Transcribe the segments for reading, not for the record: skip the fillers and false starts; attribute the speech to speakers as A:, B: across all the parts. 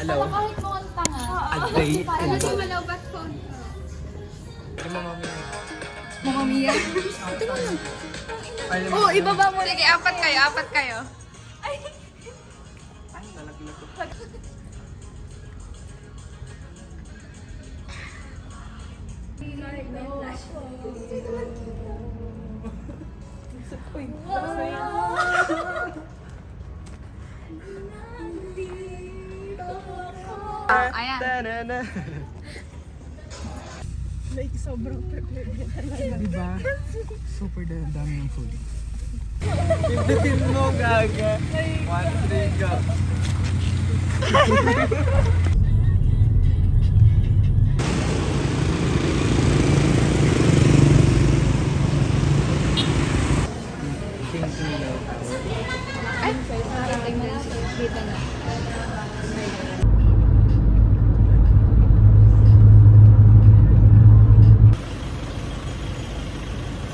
A: Hello.
B: Kahit mo ang tanga.
A: Agay.
B: Alam mo malobat phone ko.
C: Mamma Mia. Ito mo lang. Oh, ibaba mo.
B: Sige, apat kayo.
A: Ay, nalaglag ko.
B: Ayan.
A: Ta-na-na.
C: Like, sobrang prepared talaga.
A: Diba? Super dami ng food. Pindutin mo, gaga. 1, 3, go.
C: Dito na.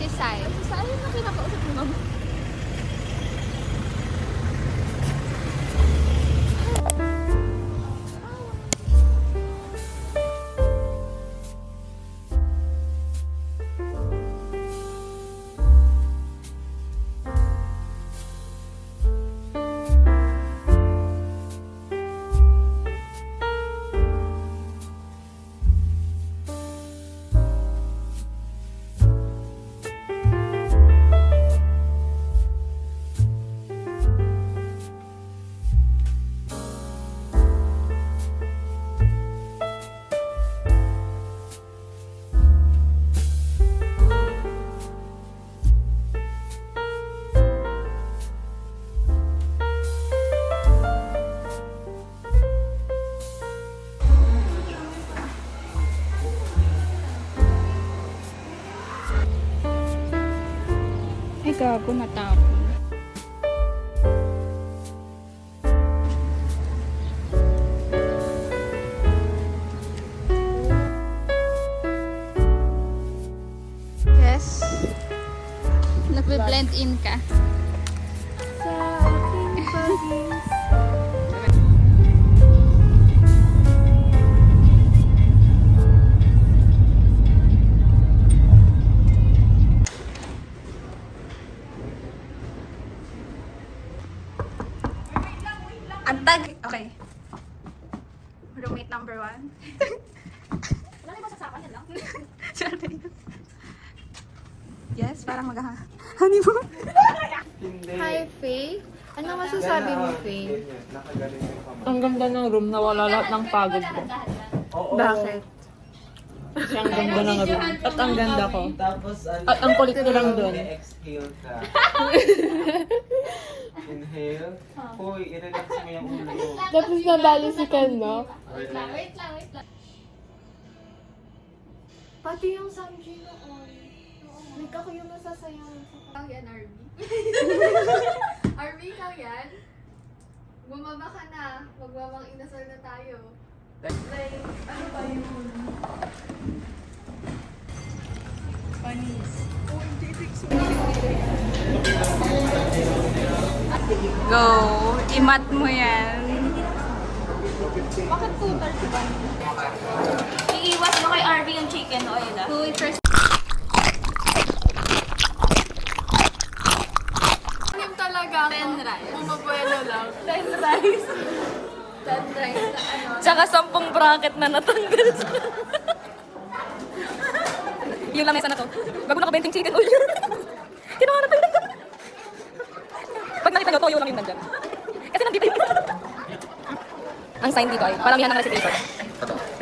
B: Si Sai. Si Sai yung kinakausap mo.
C: Ay, gago, matapon.
B: Yes. Nagbe-blend in ka.
C: Sa aking pag-is.
B: Antag. Okay. Roommate number 1.
C: Wala na ba sa akin lang?
B: Yes, parang mag-honeymoon.
A: Hindi.
C: Hi, Faye. Ano masasabi mo, Faye?
A: Nakagaling yung kamay.
D: Ang ganda ng room, nawala lahat ng pagod ko.
A: Oo.
C: Bakit?
D: Kasi ang ganda ng room. At ang ganda ko.
A: Tapos, ano,
D: At ang kulit ko lang doon.
A: exhale ka. Inhale. Hoy, i-relax mo yung ulo mo.
D: Tapos nadali si Ken, no?
B: Wait lang.
C: Pati yung Samji noon. Like ako yung nasasayaw.
B: Ikaw yan, Arby. Arby, ikaw yan. Bumaba ka na. Magwawang inasal na tayo.
C: Like, ano ba yung panis?
B: Go! Imat mo yan.
C: Bakit 2:30 ba? Iiwas mo kay RV yung chicken oil, ah.
B: Who first?
C: Yung talaga ako.
B: 10 rice.
C: Bumabuelo lang. 10 rice.
B: 10 rice na ano.
D: Tsaka 10 bracket na natanggal siya. Yung lamesa na to. Bago nakabenting chicken oil. Kinuha na tayo nandun. Pag nakita nyo, toyo lang yung nandyan. Kasi nandito yung ang sign dito ay paramihan ng recipe.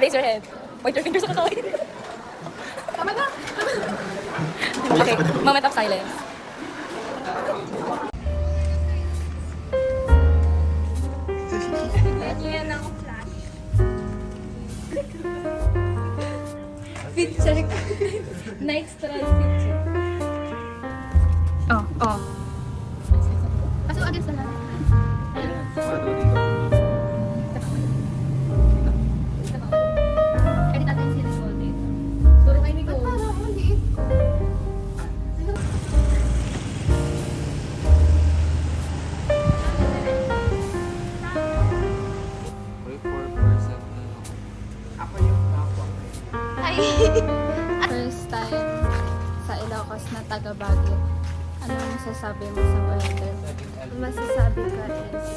D: Raise your head. Point your fingers sa kakawin.
B: Tama na.
D: Okay, moment of silence.
C: Yan ako flash. Fit check. Night stroll fit check.
B: Oh. Pasok agad sa lahat.
A: Mado dito.
C: Edit natin si Nicole dito. Turo kay Nicole.
B: Parang ang liit ko.
A: Hoy, 4
C: time sa Ilocos na taga Baguio. Ano ang masasabi mo sa weather? Ang masasabi ko is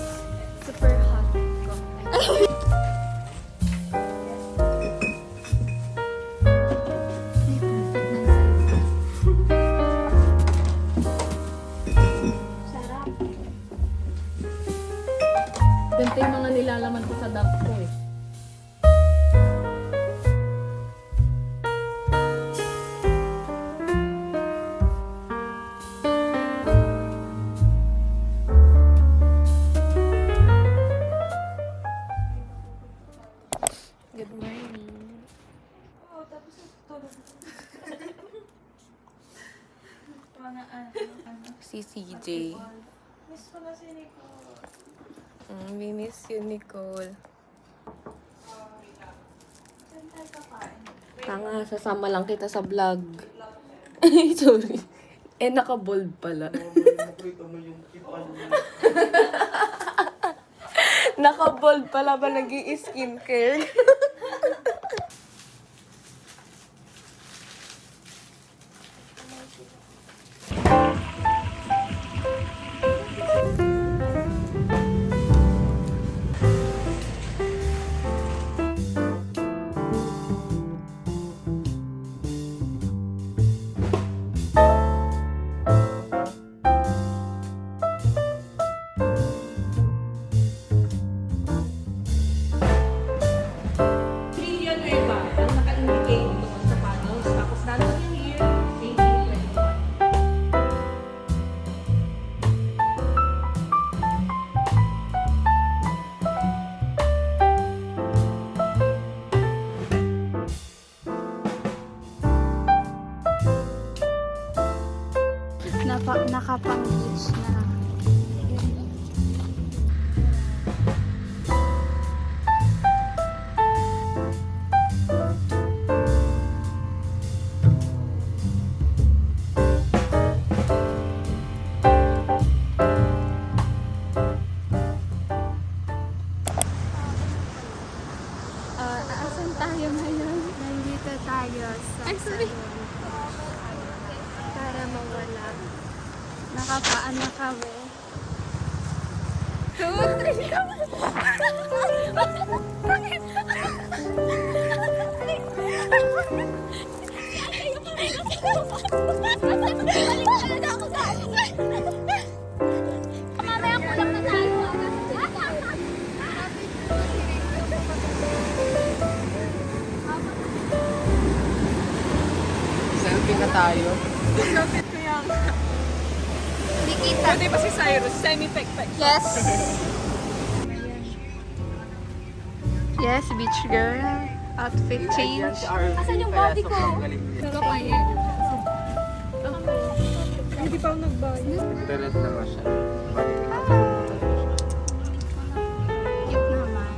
C: super hot ko. Ay, perfect ng side. Sarap.
D: Ganito yung mga nilalaman ko sa dump ko eh. Good morning. Si CJ.
C: Miss ko na si Nicole.
D: We miss you, Nicole.
C: Saan tayo kakain?
D: Tanga, sasama lang kita sa vlog. Sorry. Naka-bold pala. Naka-bold pala ba nag-i-skincare?
E: Trillion Eva ang naka-indicate doon sa panels. Tapos natin yung year 1821.
C: Nakapang-beach na. Asan tayo ngayon? Nandito tayo sa salon. Para mawala. Nakapaan na kami. Mamaya kulang na tayo.
A: Selfie na tayo.
C: Nikita.
D: Pwede ba si Cyrus? Semi-pek-pek.
C: Yes. Yes, beach girl. Outfit change.
A: Asan yung body ko?
D: Hindi pa ako nagbayad.
A: Nagtarat na nga siya. Balik na.
C: Cute naman.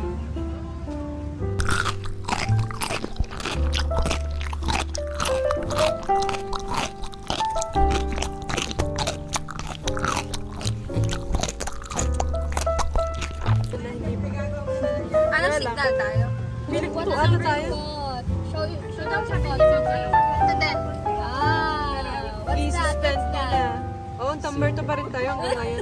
C: Ano signal tayo?
D: Ano tayo?
C: Show them sa Ito din. Wow. What's that?
D: Easy stand nila. Oo, Tamberto pa rin tayo hanggang ngayon.